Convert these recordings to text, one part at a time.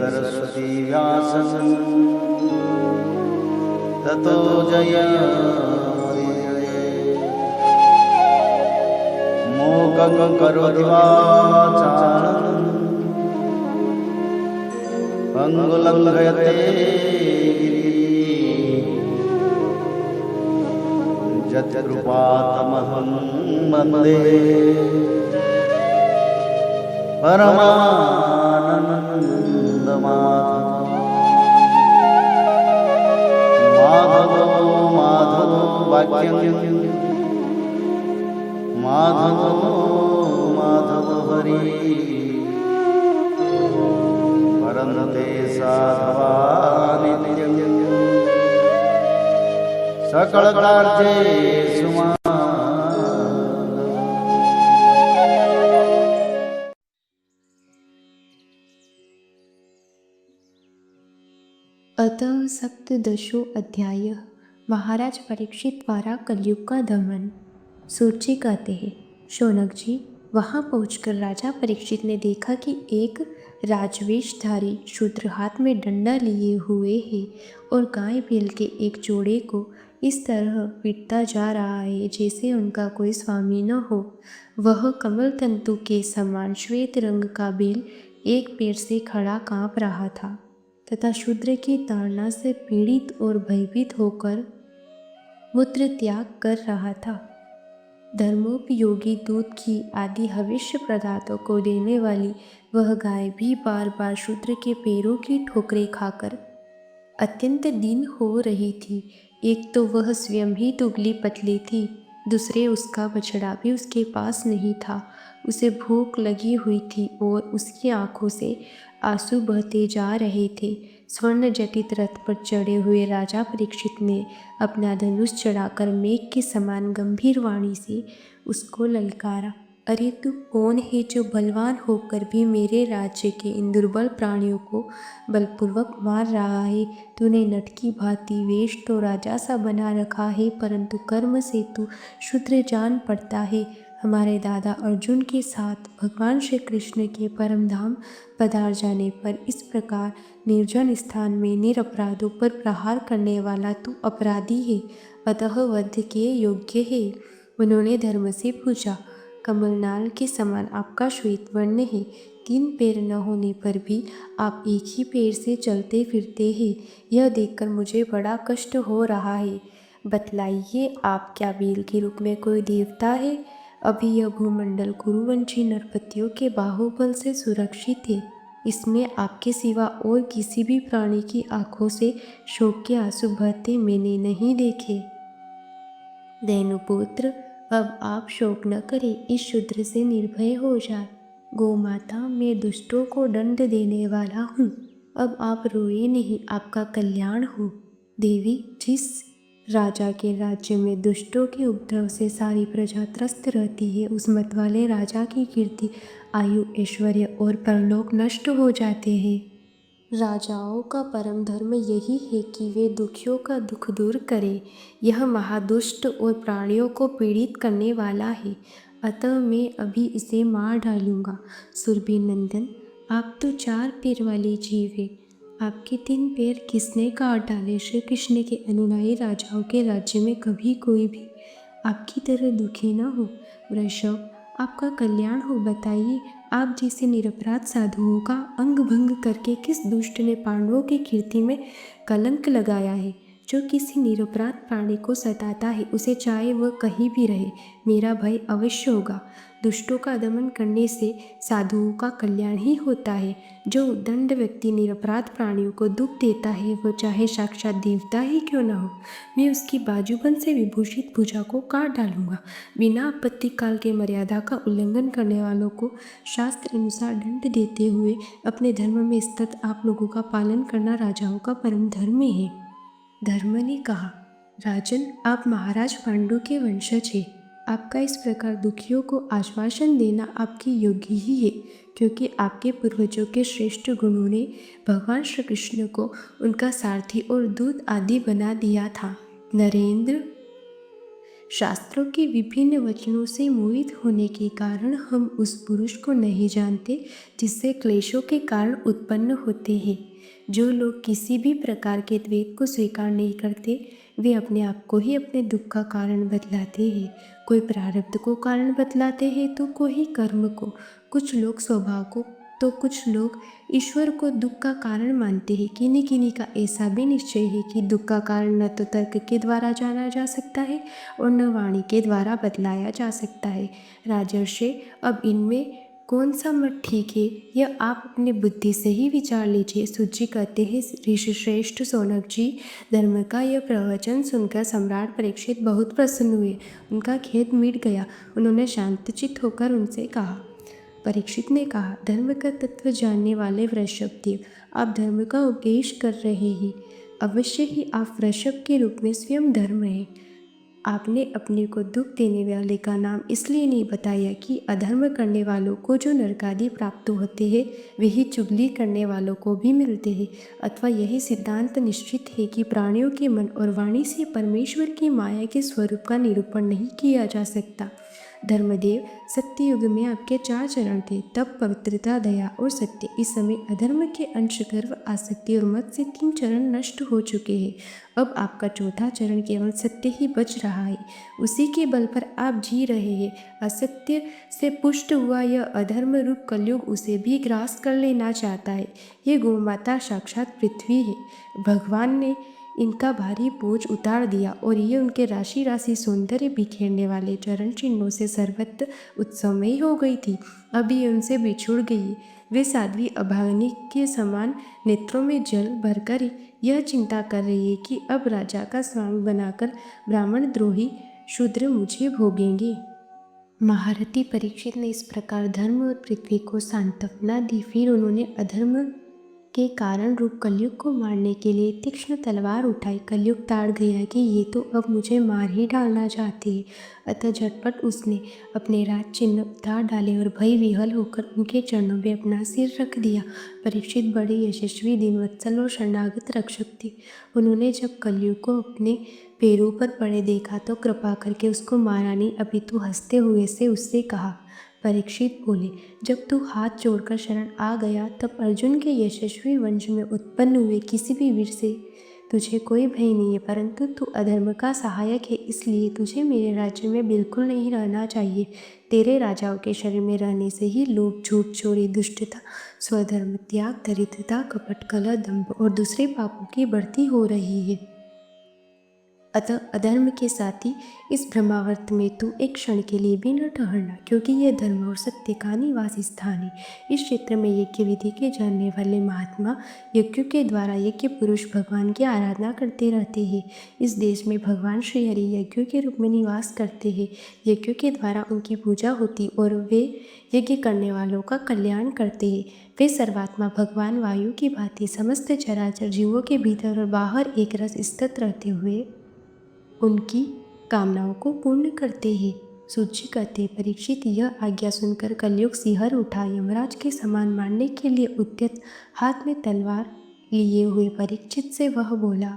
सरस्वती व्यासं ततो जयमुदीरये। मूकं करोति वाचालं पंगुलं लङ्घयते यत्कृपातमहं वन्दे परमानन्दमाधवो माधवो वाक्यं माधवो हरि परन्ते साधवा नित्यं सकलकार्येषु मां। अतः सप्तदशो अध्याय। महाराज परीक्षित द्वारा कलयुग का दमन। सूत जी कहते हैं, शौनक जी, वहाँ पहुंचकर राजा परीक्षित ने देखा कि एक राजवेशधारी शूद्र हाथ में डंडा लिए हुए है और गाय बैल के एक जोड़े को इस तरह पीटता जा रहा है जैसे उनका कोई स्वामी न हो। वह कमल तंतु के समान श्वेत रंग का बैल एक पैर से खड़ा काँप रहा था तथा शूद्र की ताड़ना से पीड़ित और भयभीत होकर मूत्र त्याग कर रहा था। धर्मोपयोगी दूध घी आदि हविष्य पदार्थों को देने वाली वह गाय भी बार बार शूद्र के पैरों की ठोकरें खाकर अत्यंत दीन हो रही थी। एक तो वह स्वयं ही दुबली पतली थी, दूसरे उसका बछड़ा भी उसके पास नहीं था। उसे भूख लगी हुई थी और उसकी आंखों से आंसू बहते जा रहे थे। स्वर्ण जटित रथ पर चढ़े हुए राजा परीक्षित ने अपना धनुष चढ़ाकर मेघ के समान गंभीर वाणी से उसको ललकारा, अरे तू कौन है जो बलवान होकर भी मेरे राज्य के इन दुर्बल प्राणियों को बलपूर्वक मार रहा है? तूने नट की भांति वेश तो राजा सा बना रखा है, परंतु कर्म से तू शूद्र जान पड़ता है। हमारे दादा अर्जुन के साथ भगवान श्री कृष्ण के परम धाम पधार जाने पर इस प्रकार निर्जन स्थान में निरपराधों पर प्रहार करने वाला तू अपराधी है, अतः वध के योग्य है। उन्होंने धर्म से पूछा, कमलनाल के समान आपका श्वेत वर्ण है, 3 पैर न होने पर भी आप एक ही पैर से चलते फिरते हैं। यह देखकर मुझे बड़ा कष्ट हो रहा है। बतलाइए, आप क्या बैल के रूप में कोई देवता है? अभी यह भूमंडल कुरुवंशी नरपतियों के बाहुबल से सुरक्षित है। इसमें आपके सिवा और किसी भी प्राणी की आंखों से शोक के आंसू बहते मैंने नहीं देखे। धेनुपुत्र, अब आप शोक न करें, इस शूद्र से निर्भय हो जाए। गोमाता, मैं दुष्टों को दंड देने वाला हूँ, अब आप रोए नहीं, आपका कल्याण हो। देवी, जिस राजा के राज्य में दुष्टों के उपद्रव से सारी प्रजा त्रस्त रहती है, उस मत वाले राजा की कीर्ति, आयु, ऐश्वर्य और परलोक नष्ट हो जाते हैं। राजाओं का परम धर्म यही है कि वे दुखियों का दुख दूर करें। यह महादुष्ट और प्राणियों को पीड़ित करने वाला है, अतः मैं अभी इसे मार डालूंगा। सुरभि नंदन, आप तो 4 पैर वाले जीव हैं, आपके 3 पैर किसने काट डाले? श्री कृष्ण के अनुयायी राजाओं के राज्य में कभी कोई भी आपकी तरह दुखी न हो। वृषभ, आपका कल्याण हो, बताइए, आप जैसे निरपराध साधुओं का अंग भंग करके किस दुष्ट ने पांडवों की कीर्ति में कलंक लगाया है? जो किसी निरपराध प्राणी को सताता है, उसे चाहे वह कहीं भी रहे, मेरा भय अवश्य होगा। दुष्टों का दमन करने से साधुओं का कल्याण ही होता है। जो उद्दंड व्यक्ति निरपराध प्राणियों को दुख देता है, वह चाहे साक्षात देवता ही क्यों न हो, मैं उसकी बाजूबंद से विभूषित भुजा को काट डालूंगा। बिना आपत्ति काल के मर्यादा का उल्लंघन करने वालों को शास्त्र अनुसार दंड देते हुए अपने धर्म में स्थित आप लोगों का पालन करना राजाओं का परम धर्म है। धर्म ने कहा, राजन, आप महाराज पांडु के वंशज हैं। आपका इस प्रकार दुखियों को आश्वासन देना आपकी योग्य ही है, क्योंकि आपके पूर्वजों के श्रेष्ठ गुणों ने भगवान श्री कृष्ण को उनका सारथी और दूत आदि बना दिया था। नरेंद्र, शास्त्रों के विभिन्न वचनों से मोहित होने के कारण हम उस पुरुष को नहीं जानते जिससे क्लेशों के कारण उत्पन्न होते हैं। जो लोग किसी भी प्रकार के द्वैत को स्वीकार नहीं करते वे अपने आप को ही अपने दुख का कारण बतलाते हैं। कोई प्रारब्ध को कारण बतलाते हैं तो कोई कर्म को, कुछ लोग स्वभाव को तो कुछ लोग ईश्वर को दुख का कारण मानते हैं। किन्हीं किन्हीं का ऐसा भी निश्चय है कि दुख का कारण न तो तर्क के द्वारा जाना जा सकता है और न वाणी के द्वारा बतलाया जा सकता है। राजर्षि, अब इनमें कौन सा मत ठीक है यह आप अपनी बुद्धि से ही विचार लीजिए। सूत जी कहते हैं, ऋषिश्रेष्ठ शौनक जी, धर्म का यह प्रवचन सुनकर सम्राट परीक्षित बहुत प्रसन्न हुए। उनका खेद मिट गया। उन्होंने शांतचित्त होकर उनसे कहा। परीक्षित ने कहा, धर्म का तत्व जानने वाले वृषभदेव, आप धर्म का उपदेश कर रहे हैं। अवश्य ही आप वृषभ के रूप में स्वयं धर्म हैं। आपने अपने को दुख देने वाले का नाम इसलिए नहीं बताया कि अधर्म करने वालों को जो नरकादि प्राप्त होते हैं वही चुगली करने वालों को भी मिलते हैं, अथवा यही सिद्धांत निश्चित है कि प्राणियों के मन और वाणी से परमेश्वर की माया के स्वरूप का निरूपण नहीं किया जा सकता। धर्मदेव, सत्य युग में आपके 4 चरण थे, तप, पवित्रता, दया और सत्य। इस समय अधर्म के अंश, गर्व, आसक्ति और मत से 3 चरण नष्ट हो चुके हैं। अब आपका 4था चरण केवल सत्य ही बच रहा है। उसी के बल पर आप जी रहे हैं। असत्य से पुष्ट हुआ यह अधर्म रूप कलयुग उसे भी ग्रास कर लेना चाहता है। ये गोमाता साक्षात पृथ्वी है। भगवान ने इनका भारी बोझ उतार दिया और ये उनके राशि राशि सौंदर्य बिखेरने वाले चरण चिन्हों से सर्वत्र उत्सवमयी हो गई थी। अब ये उनसे बिछुड़ गई। वे साध्वी अभागिनी के समान नेत्रों में जल भरकर यह चिंता कर रही है कि अब राजा का स्वामी बनाकर ब्राह्मण द्रोही शूद्र मुझे भोगेंगे। महारथी परीक्षित ने इस प्रकार धर्म और पृथ्वी को सांत्वना दी। फिर उन्होंने अधर्म के कारण रूप कलयुग को मारने के लिए तीक्ष्ण तलवार उठाई। कलयुग ताड़ गया कि ये तो अब मुझे मार ही डालना चाहती है। अतः झटपट उसने अपने राज चिन्ह उतार डाले और भय विह्वल होकर उनके चरणों में अपना सिर रख दिया। परीक्षित बड़े यशस्वी, दीनवत्सल और शरणागत रक्षक थे। उन्होंने जब कलयुग को अपने पैरों पर पड़े देखा तो कृपा करके उसको मारा नहीं, अपितु हंसते हुए से उससे कहा। परीक्षित बोले, जब तू हाथ जोड़कर शरण आ गया तब अर्जुन के यशस्वी वंश में उत्पन्न हुए किसी भी वीर से तुझे कोई भय नहीं है, परंतु तू अधर्म का सहायक है, इसलिए तुझे मेरे राज्य में बिल्कुल नहीं रहना चाहिए। तेरे राजाओं के शरीर में रहने से ही लोभ, झूठ, चोरी, दुष्टता, स्वधर्म त्याग, दरिद्रता, कपट, कलह, दंभ और दूसरे पापों की बढ़ती हो रही है। अतः अधर्म के साथी इस ब्रह्मावर्त में तू एक क्षण के लिए भी न ठहरना, क्योंकि यह धर्म और सत्य का निवास स्थान है। इस क्षेत्र में यज्ञ विधि के जानने वाले महात्मा यज्ञों के द्वारा यज्ञ पुरुष भगवान की आराधना करते रहते हैं। इस देश में भगवान श्री हरि यज्ञों के रूप में निवास करते हैं। यज्ञों के द्वारा उनकी पूजा होती और वे यज्ञ करने वालों का कल्याण करते हैं। वे सर्वात्मा भगवान वायु की भांति समस्त चराचर जीवों के भीतर और बाहर एक रस स्थित रहते हुए उनकी कामनाओं को पूर्ण करते हैं। सूत जी कहते, परीक्षित, यह आज्ञा सुनकर कलयुग सिहर उठा। यमराज के समान मारने के लिए उद्यत हाथ में तलवार लिए हुए परीक्षित से वह बोला।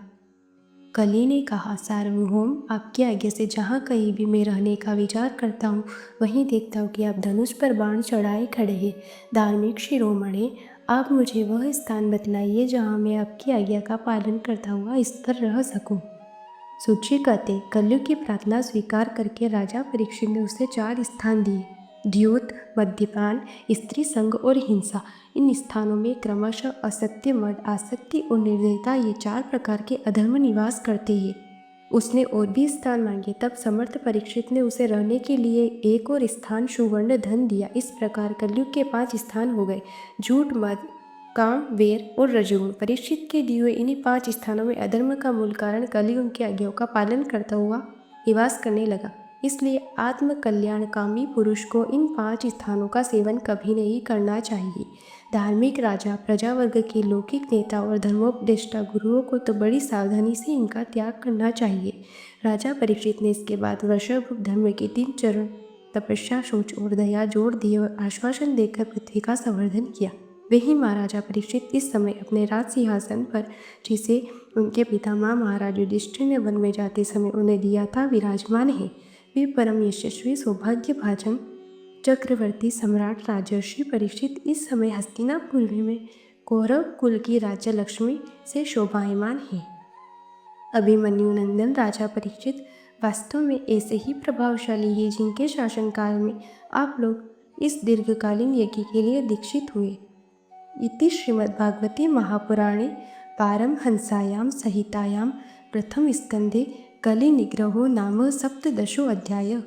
कली ने कहा, सार्वभौम, आपकी आज्ञा से जहाँ कहीं भी मैं रहने का विचार करता हूँ वहीं देखता हूँ कि आप धनुष पर बाण चढ़ाए खड़े हैं। धार्मिक शिरोमणि, आप मुझे वह स्थान बतलाइए जहाँ मैं आपकी आज्ञा का पालन करता हुआ स्थिर रह सकूँ। सूत जी कहते, कलयुग की प्रार्थना स्वीकार करके राजा परीक्षित ने उसे 4 स्थान दिए। द्यूत, मद्यपान, स्त्री संग और हिंसा। इन स्थानों में क्रमशः असत्य, मद, आसक्ति और निर्दयता, ये 4 प्रकार के अधर्म निवास करते हैं। उसने और भी स्थान मांगे, तब समर्थ परीक्षित ने उसे रहने के लिए एक और स्थान सुवर्ण धन दिया। इस प्रकार कलयुग के 5 स्थान हो गए। झूठ, मद, काम, वेर और रजोगुण। परीक्षित के दिए हुए इन्हीं 5 स्थानों में अधर्म का मूल कारण कलयुग की आज्ञाओं का पालन करता हुआ निवास करने लगा। इसलिए आत्म कल्याणकामी पुरुष को इन 5 स्थानों का सेवन कभी नहीं करना चाहिए। धार्मिक राजा, प्रजावर्ग के लौकिक नेता और धर्मोपदेष्टा गुरुओं को तो बड़ी सावधानी से इनका त्याग करना चाहिए। राजा परीक्षित ने इसके बाद वृषभ धर्म के 3 चरण तपस्या, शौच और दया जोड़ दिए और आश्वासन देकर पृथ्वी का संवर्धन किया। वे ही महाराजा परीक्षित इस समय अपने राज सिंहासन पर, जिसे उनके पितामह महाराज युधिष्ठिर ने वन में जाते समय उन्हें दिया था, विराजमान है। वे परम यशस्वी सौभाग्यभाजन चक्रवर्ती सम्राट राजर्षि परीक्षित इस समय हस्तिनापुर में कौरव कुल की राज्य लक्ष्मी से शोभायमान है। अभिमन्यु नंदन राजा परीक्षित वास्तव में ऐसे ही प्रभावशाली है जिनके शासनकाल में आप लोग इस दीर्घकालीन यज्ञ के लिए दीक्षित हुए। इति श्रीमद्भागवते महापुराणे पारमहंस्यां संहितायां प्रथम स्कंधे कलिनिग्रहो नाम सप्तदशो अध्यायः।